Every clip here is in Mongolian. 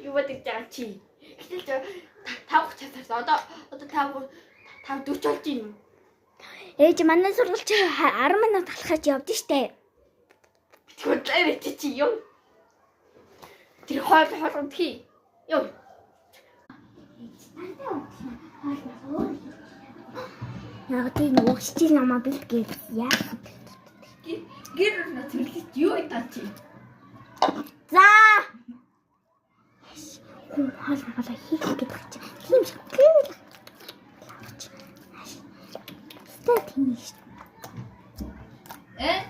юу гэдэг жаа чи. Гэтэл тавх часаас одоо 5:40 болж байна. Ээж манай сургуульч 10 минут алхаж явдсан штэ. Тэгвэл чи юу? Тэр хоолгонд хий. Юу? Яг тийм угсчил намаа бит гээд яах вэ? Гэр нэрлэж юу идэж чи? За. Хоолгоо хийх гэдэг чи. Тийм шиг. Тийм шүү.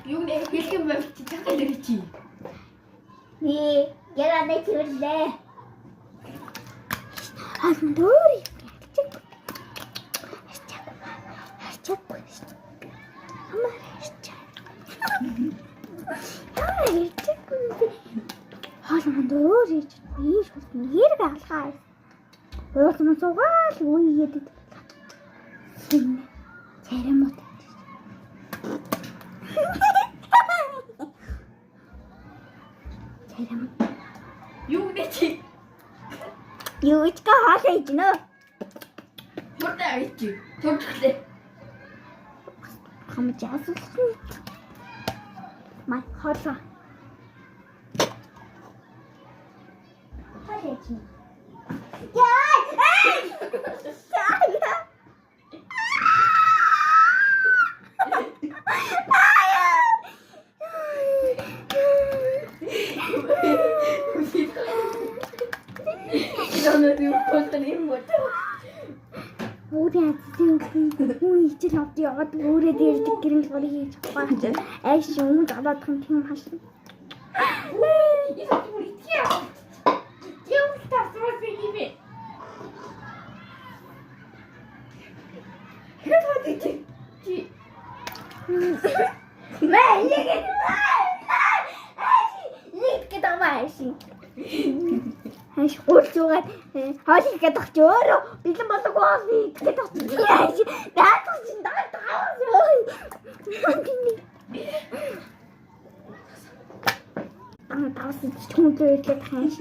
Юу нэ хэлэх юм бэ? Чи чахал ирэх чи. Яа нэг зүйлээ. Андуури. Андуури. Ийш хэрэг алхаа. Уусмаа суугаал үегээд. Царамут. Юу нэ чи? Юу ч хаалаа ичнэ. Мөрдөө ичи. Төгчлээ. Хамжаас. Май хаалаа. Хаалаа ичнэ. Яа! Яа! Өөдөө үгүй ичил авд яваад өөрөө дээрдэг гэрэн цорыг хийж авах. Айш өмнө гадаад хам тийм хашин. Хаш хурцуугаад хоолыг гадах ч өөрөө бэлэн болоогүй би итгэж очсон. Наадах чинь даа. Тавс ч хүнтэй ирлээ хааш.